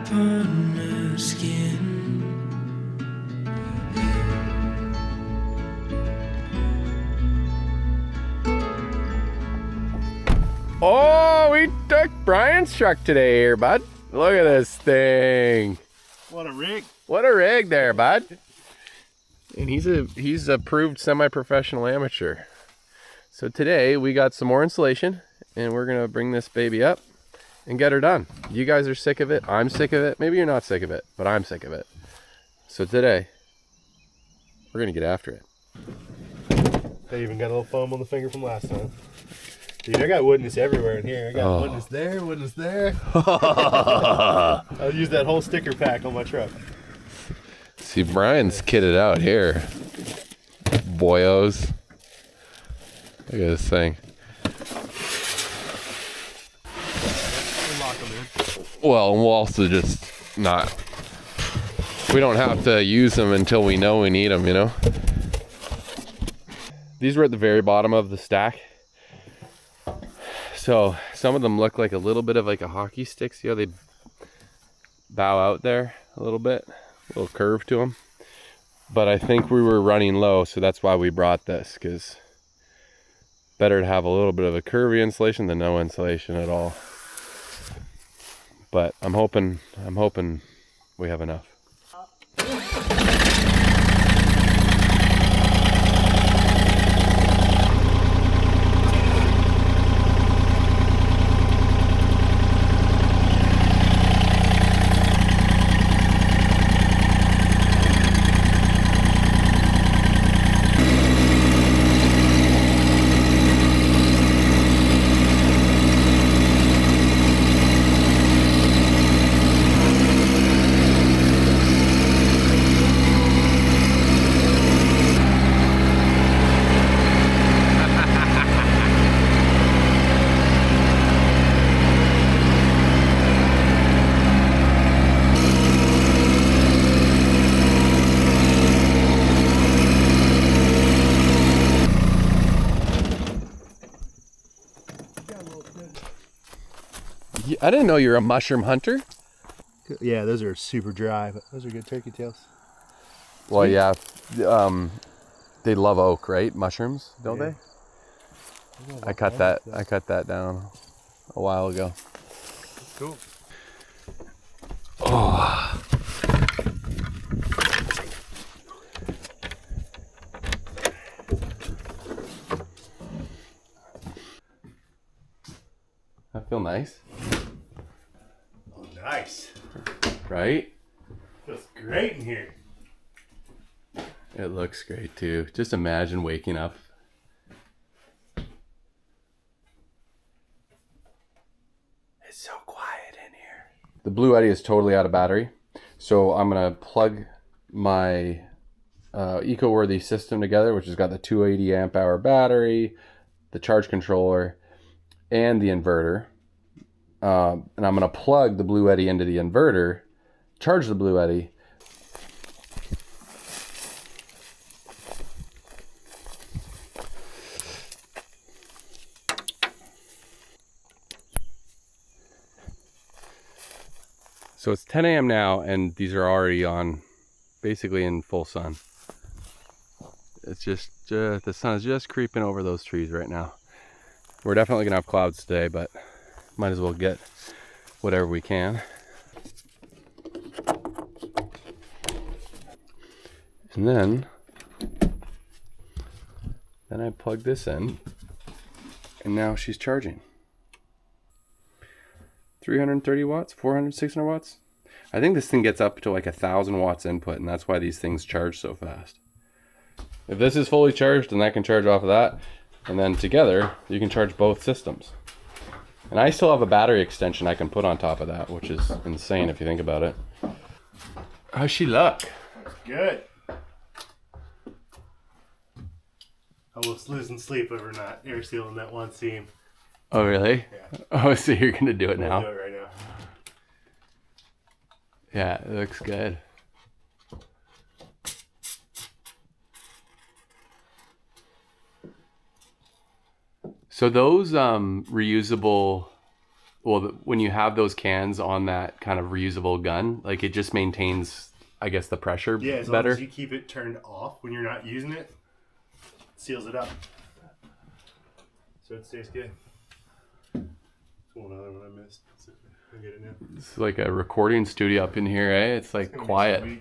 upon her skin. Oh, we took Brian's truck today here, bud. Look at this thing. What a rig. What a rig there, bud. And he's a proved semi-professional amateur. So today we got some more insulation and we're gonna bring this baby up and get her done. You guys are sick of it, I'm sick of it. Maybe you're not sick of it, but I'm sick of it. So today, we're gonna get after it. They even got a little foam on the finger from last time. Dude, I got Woodness everywhere in here. I got Woodness there, Woodness there. I'll use that whole sticker pack on my truck. See, Brian's kitted out here. Boyos. Look at this thing. Well, we'll also just not. We don't have to use them until we know we need them, you know? These were at the very bottom of the stack. So some of them look like a little bit of like a hockey stick. See how they bow out there a little bit? A little curve to them. But I think we were running low, so that's why we brought this, because better to have a little bit of a curvy insulation than no insulation at all. But I'm hoping we have enough. I didn't know you were a mushroom hunter. Yeah, those are super dry, but those are good turkey tails. Well, yeah, they love oak, right? Mushrooms, don't they? I cut that down a while ago. Cool. Oh. That feel nice. Oh, nice. Right? Feels great in here. It looks great too. Just imagine waking up. It's so quiet in here. The Blue Eddy is totally out of battery. So I'm gonna plug my eco-worthy system together, which has got the 280 amp hour battery, the charge controller, and the inverter. And I'm gonna plug the Blue Eddy into the inverter, charge the Blue Eddy, so it's 10 a.m. now and these are already on, basically in full sun. It's just the sun is just creeping over those trees right now. We're definitely gonna have clouds today, but might as well get whatever we can. And then I plug this in and now she's charging. 330 watts, 400, 600 watts. I think this thing gets up to like 1,000 watts input, and that's why these things charge so fast. If this is fully charged, then that can charge off of that, and then together you can charge both systems. And I still have a battery extension I can put on top of that, which is insane if you think about it. How's she look? Good. I was losing sleep over not air sealing that one seam. Oh, really? Yeah. Oh, so you're going to do it now? I'll do it right now. Yeah, it looks good. So those reusable well, when you have those cans on that kind of reusable gun, like it just maintains, I guess, the pressure as better. long as you keep it turned off when you're not using it, seals it up. So it stays good. There's one other one I missed. I'll get it now. It's like a recording studio up in here, eh? It's like quiet.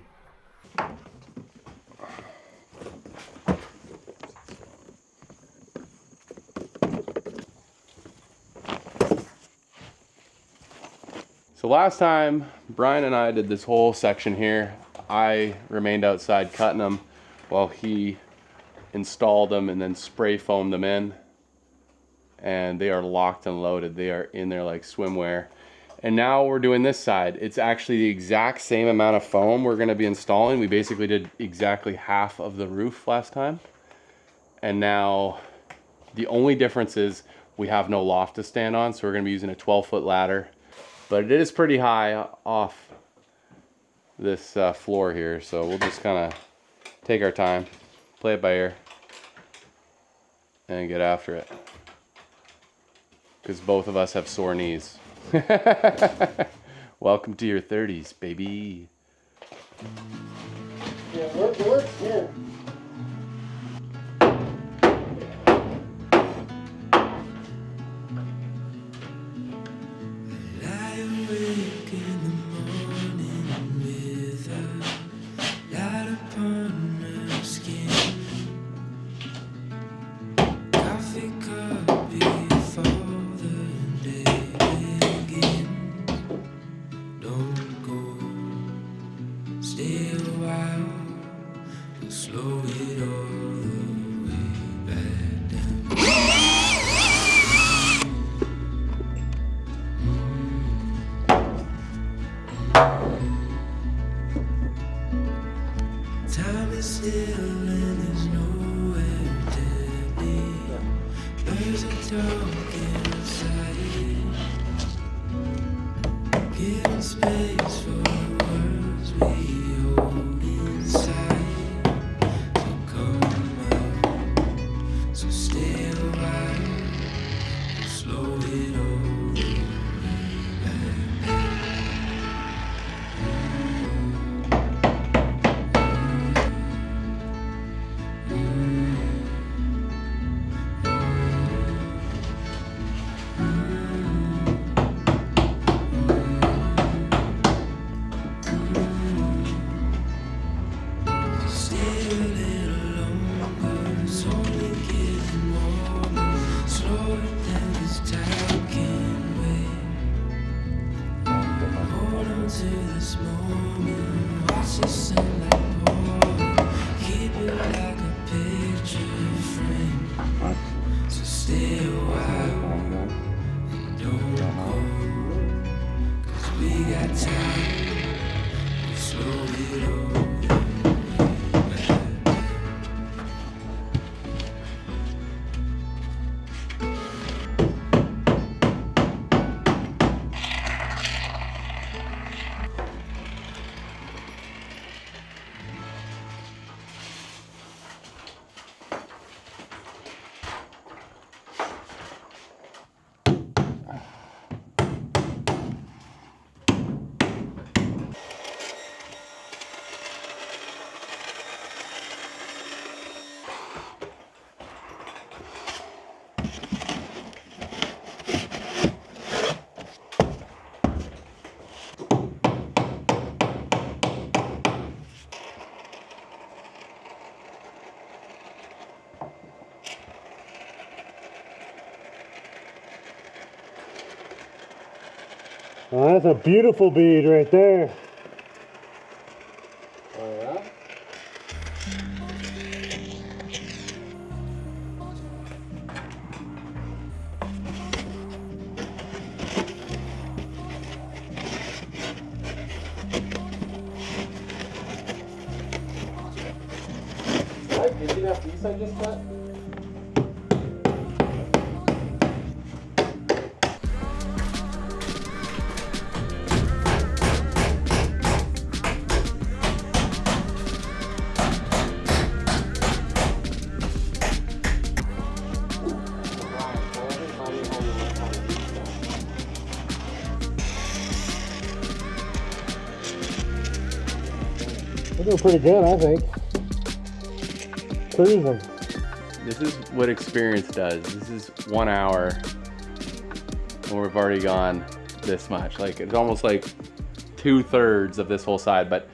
So last time Brian and I did this whole section here, I remained outside cutting them while he installed them and then spray foamed them in. And they are locked and loaded. They are in there like swimwear. And now we're doing this side. It's actually the exact same amount of foam we're going to be installing. We basically did exactly half of the roof last time. And now the only difference is we have no loft to stand on, so we're going to be using a 12-foot ladder. But it is pretty high off this floor here, so we'll just kind of take our time, play it by ear, and get after it. Because both of us have sore knees. Welcome to your 30s, baby. Yeah, work here. Lie awake in the morning with a light upon her skin. Coffee cup before the day begins. Don't go, stay a while. We'll slow it all the way back down. Time is still and there's nowhere to be. Birds are talking outside, giving space for the words we hold inside. So come out, so stay a while, we'll slow it all the way back. Stay a little longer, it's only getting warmer. Slow it down, this time can't wait. Hold on to this moment, watch the sunlight pour. Keep it like a picture frame. So stay a while, and don't go, 'cause we got time, we'll slow it all the way back. Oh, that's a beautiful bead right there. Oh yeah? Did you see that piece I just cut? feel pretty good, I think. Cruising. This is what experience does. This is 1 hour and we've already gone this much. Like it's almost like 2/3 of this whole side, but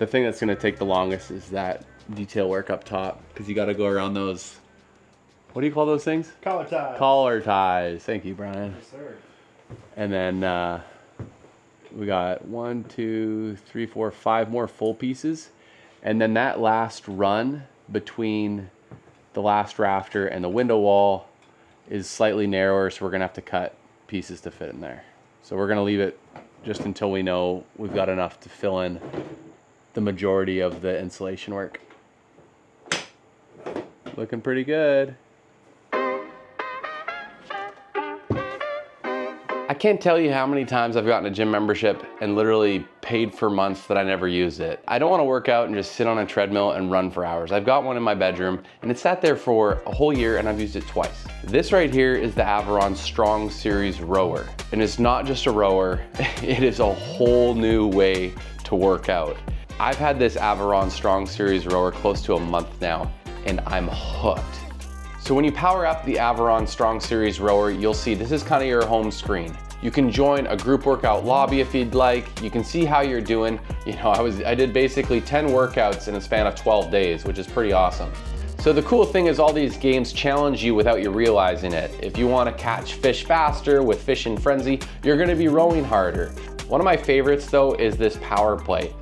the thing that's gonna take the longest is that detail work up top, because you gotta go around those, what do you call those things? Collar ties. Collar ties. Thank you, Brian. Yes, sir. And then we got 1, 2, 3, 4, 5 more full pieces. And then that last run between the last rafter and the window wall is slightly narrower, so we're gonna have to cut pieces to fit in there. So we're gonna leave it just until we know we've got enough to fill in the majority of the insulation work. Looking pretty good. I can't tell you how many times I've gotten a gym membership and literally paid for months that I never used it. I don't want to work out and just sit on a treadmill and run for hours. I've got one in my bedroom and it sat there for a whole year and I've used it twice. This right here is the Aviron Strong Series rower. And it's not just a rower, it is a whole new way to work out. I've had this Aviron Strong Series rower close to a month now and I'm hooked. So when you power up the Aviron Strong Series rower, you'll see this is kind of your home screen. You can join a group workout lobby if you'd like. You can see how you're doing. You know, I did basically 10 workouts in a span of 12 days, which is pretty awesome. So the cool thing is all these games challenge you without you realizing it. If you want to catch fish faster with Fishing Frenzy, you're going to be rowing harder. One of my favorites though is this power play.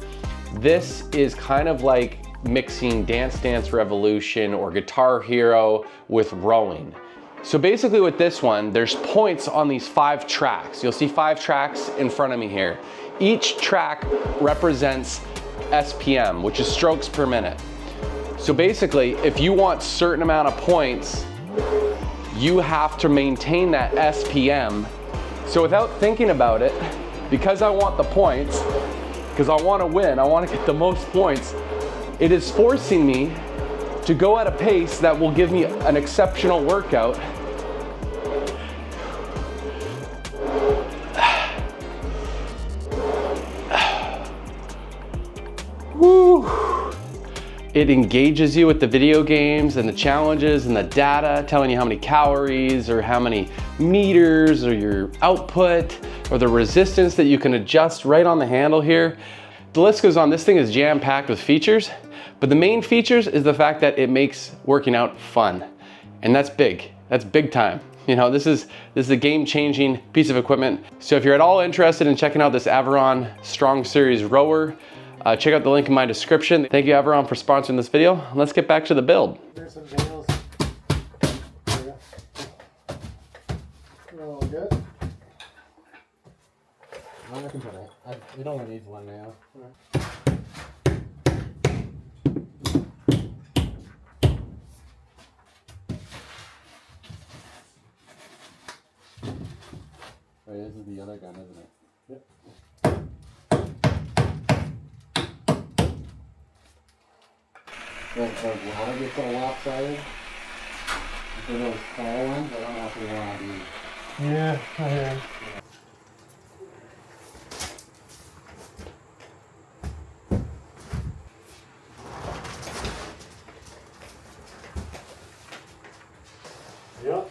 This is kind of like mixing Dance Dance Revolution or Guitar Hero with rowing. So basically with this one, there's points on these 5 tracks. You'll see 5 tracks in front of me here. Each track represents SPM, which is strokes per minute. So basically, if you want a certain amount of points, you have to maintain that SPM. So without thinking about it, because I want the points, because I want to win, I want to get the most points, it is forcing me to go at a pace that will give me an exceptional workout. Woo! It engages you with the video games and the challenges and the data, telling you how many calories or how many meters or your output or the resistance that you can adjust right on the handle here. The list goes on. This thing is jam-packed with features, but the main features is the fact that it makes working out fun. And that's big. That's big time. You know, this is a game-changing piece of equipment. So if you're at all interested in checking out this Aviron Strong Series rower, check out the link in my description. Thank you, Aviron, for sponsoring this video. Let's get back to the build. There's some nails. All good. I can put it. It only needs one nail. Oh, this is the other gun, isn't it? Yep. The water gets all lopsided. For those tall ones, I don't know if we want to use. Yeah, I hear. Yep.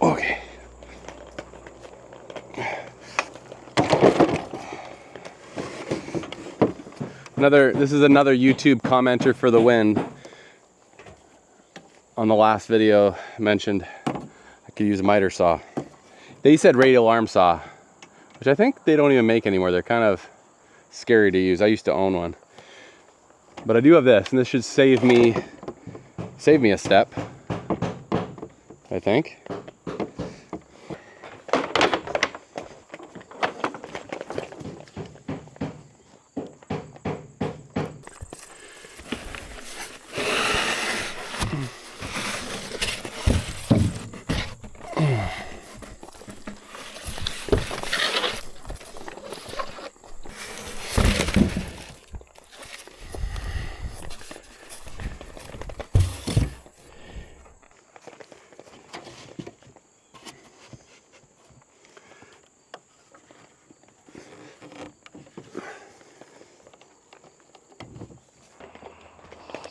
Okay. This is another YouTube commenter for the win. On the last video I mentioned I could use a miter saw. They said radial arm saw, which I think they don't even make anymore. They're kind of scary to use. I used to own one. But I do have this, and this should save me a step, I think.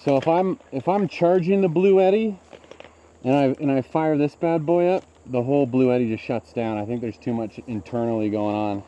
So if I'm charging the Blue Eddy and I fire this bad boy up, the whole Blue Eddy just shuts down. I think there's too much internally going on.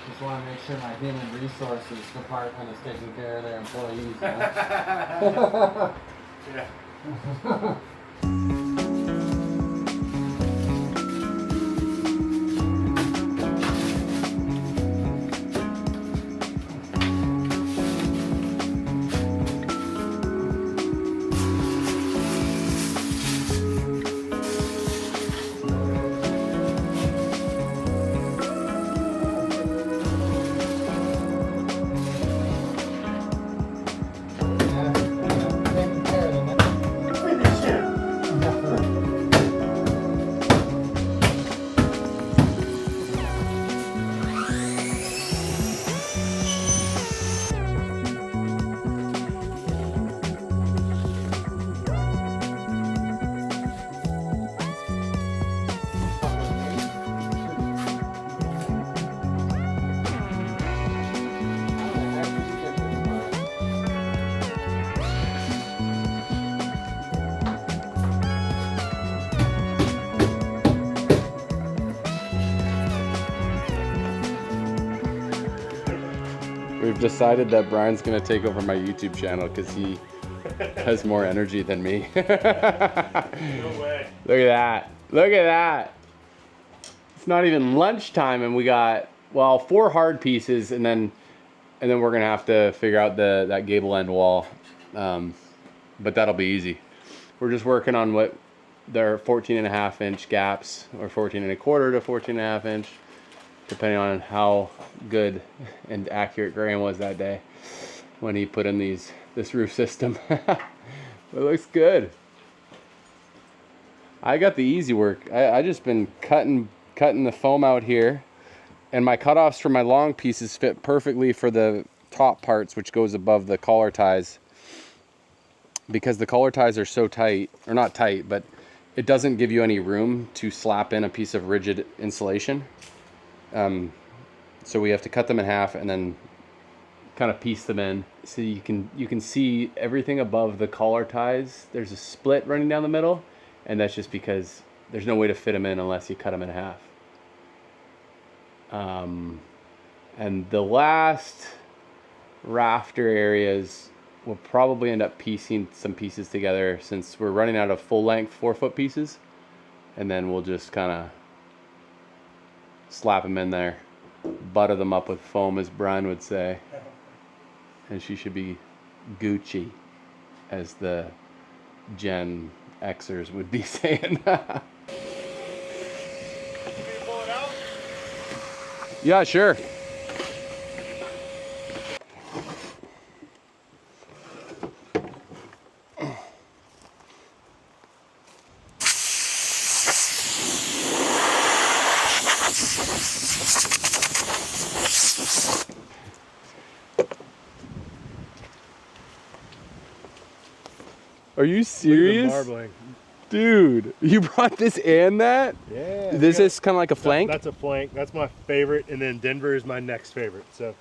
Just want to make sure my human resources department is taking care of their employees. Yeah. We've decided that Brian's gonna take over my YouTube channel because he has more energy than me. No way. Look at that. Look at that. It's not even lunchtime and we got, well, 4 hard pieces and then we're gonna have to figure out that gable end wall. But that'll be easy. We're just working on what they're 14.5-inch gaps, or 14.25 to 14.5 inch, depending on how good and accurate Graham was that day when he put in this roof system. It looks good. I got the easy work. I just been cutting the foam out here, and my cutoffs for my long pieces fit perfectly for the top parts, which goes above the collar ties, because the collar ties are so tight, or not tight, but it doesn't give you any room to slap in a piece of rigid insulation. So we have to cut them in half and then kind of piece them in. So you can see everything above the collar ties. There's a split running down the middle, and that's just because there's no way to fit them in unless you cut them in half. And the last rafter areas we'll probably end up piecing some pieces together since we're running out of full length 4-foot pieces, and then we'll just kind of slap them in there, butter them up with foam, as Brian would say, and she should be Gucci, as the Gen Xers would be saying. Yeah, sure. Are you serious? Marbling. Dude, you brought this and that? Yeah. This is kind of like a flank? That's a flank. That's my favorite, and then Denver is my next favorite. So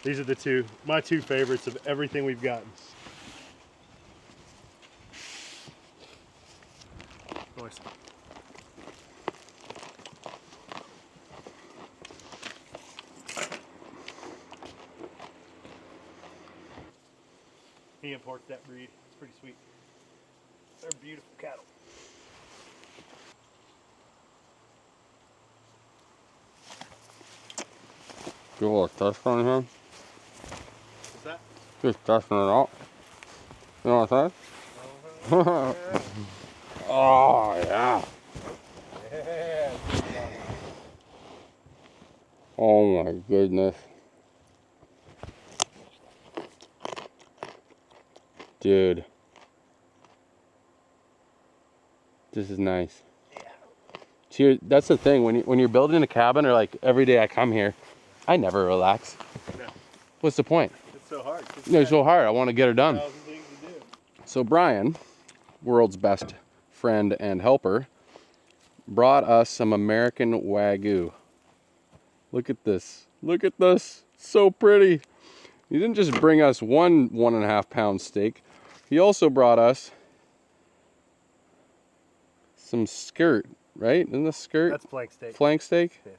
these are my two favorites of everything we've gotten. Nice. He imports that breed. It's pretty sweet. They're beautiful cattle. Good little test on him. What's that? Just testing it out. You know what I'm saying? Oh, yeah. Yeah. Oh my goodness. Dude. This is nice. Yeah. See, that's the thing, when you're building a cabin, or like every day I come here, I never relax. No. What's the point? It's so hard. It's so hard. I want to get her done. 1,000 things to do. So Brian, world's best friend and helper, brought us some American wagyu. Look at this. Look at this. So pretty. He didn't just bring us one 1.5 pound steak. He also brought us some skirt, right? Isn't this skirt? That's flank steak. Flank steak? Yeah.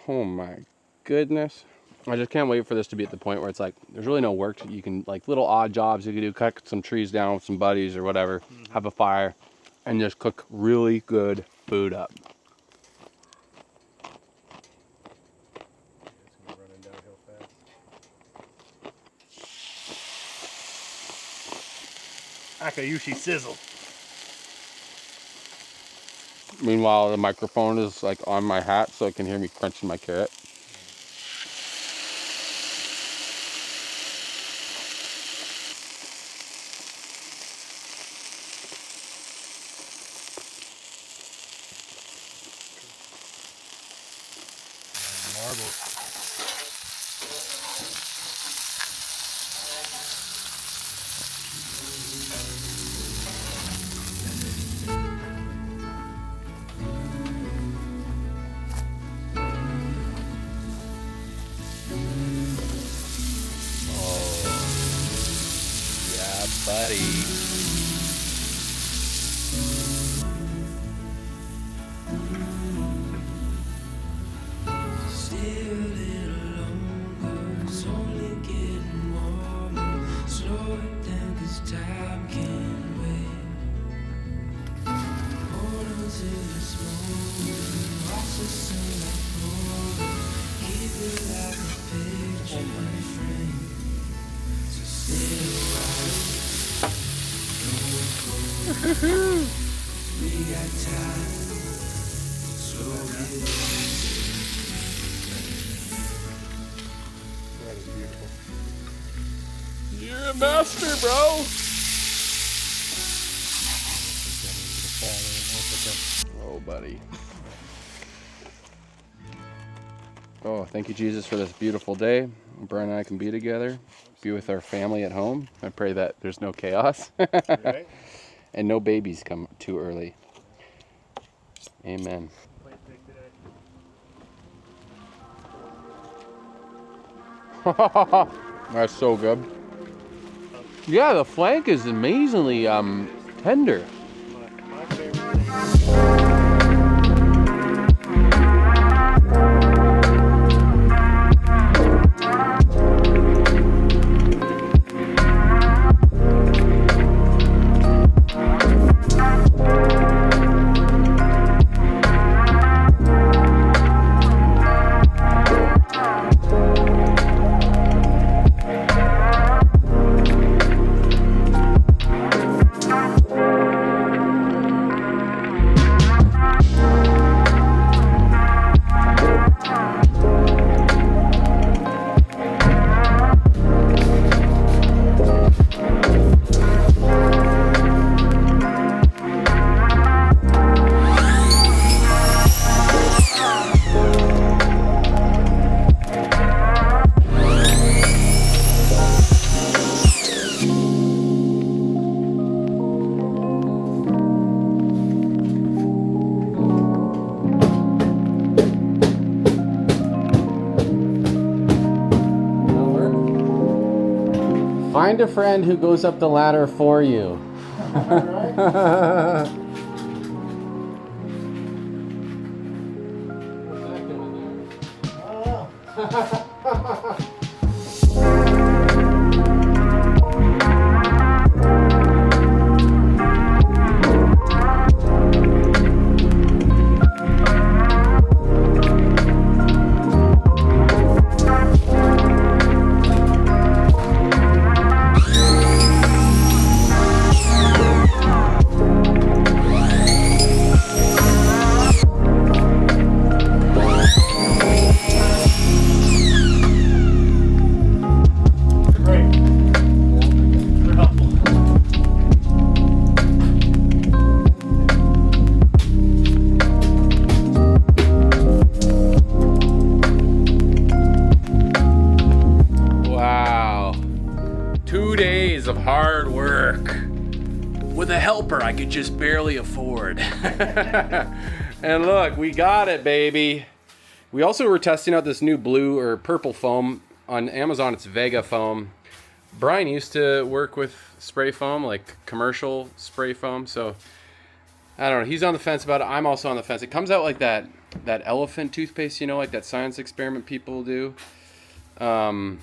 Oh my goodness. I just can't wait for this to be at the point where it's like, there's really no work. You can, like, little odd jobs you can do, cut some trees down with some buddies or whatever, have a fire, and just cook really good food up. It's gonna be running downhill fast. Akayushi sizzle. Meanwhile, the microphone is like on my hat so it can hear me crunching my carrot. Buddy. Stay a little longer, it's only getting warmer. Slow it down, 'cause time can't wait. Hold on to this moment, watch the sunlight pouring. Keep it like a picture in a frame. So stay a while. We got time. Slow it down. That is beautiful. You're a master, bro. Oh, buddy. Oh, thank you, Jesus, for this beautiful day. Brian and I can be together, be with our family at home. I pray that there's no chaos. Right? And no babies come too early. Amen. That's so good. Yeah, the flank is amazingly tender. My favorite thing. Find a friend who goes up the ladder for you. Of hard work with a helper I could just barely afford. And look, we got it, baby. We also were testing out this new blue or purple foam on Amazon. It's Vega foam. Brian used to work with spray foam, like commercial spray foam, so I don't know, he's on the fence about it. I'm also on the fence. It comes out like that elephant toothpaste, you know, like that science experiment people do. Comes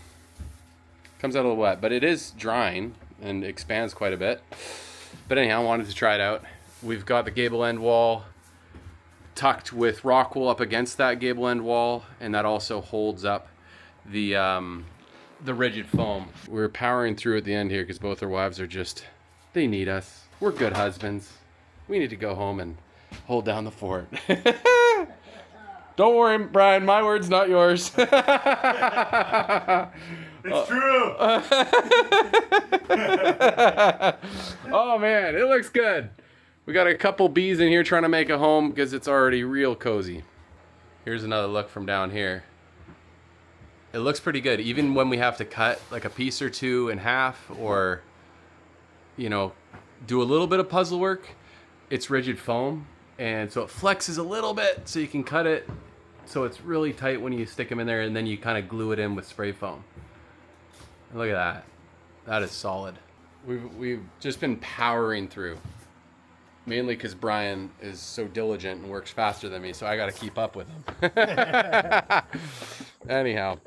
out a little wet, but it is drying and expands quite a bit. But anyhow, I wanted to try it out. We've got the gable end wall tucked with rock wool up against that gable end wall, and that also holds up the rigid foam. We're powering through at the end here because both our wives are just, they need us. We're good husbands. We need to go home and hold down the fort. Don't worry, Brian, my word's not yours. It's true. Oh man, it looks good. We got a couple bees in here trying to make a home because it's already real cozy. Here's another look from down here. It looks pretty good, even when we have to cut like a piece or two in half, or, you know, do a little bit of puzzle work. It's rigid foam, and so it flexes a little bit so you can cut it so it's really tight when you stick them in there, and then you kind of glue it in with spray foam. Look at that. That is solid. We've just been powering through. Mainly because Brian is so diligent and works faster than me, so I got to keep up with him. Anyhow,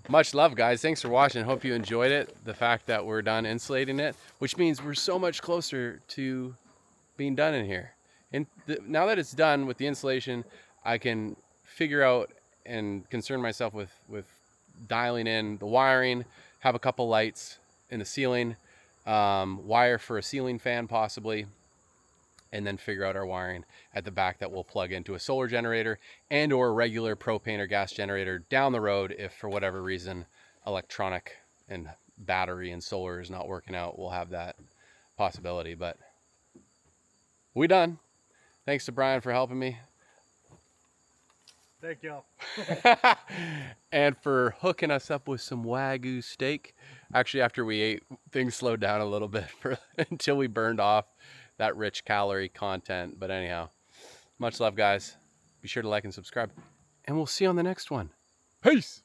much love, guys. Thanks for watching. Hope you enjoyed it. The fact that we're done insulating it, which means we're so much closer to being done in here. And now that it's done with the insulation, I can figure out and concern myself with dialing in the wiring, have a couple lights in the ceiling, wire for a ceiling fan possibly, and then figure out our wiring at the back that we'll plug into a solar generator and or a regular propane or gas generator down the road if for whatever reason electronic and battery and solar is not working out. We'll have that possibility, but we done. Thanks to Brian for helping me. Thank y'all. And for hooking us up with some wagyu steak. Actually, after we ate, things slowed down a little bit until we burned off that rich calorie content. But anyhow, much love, guys. Be sure to like and subscribe, and we'll see you on the next one. Peace.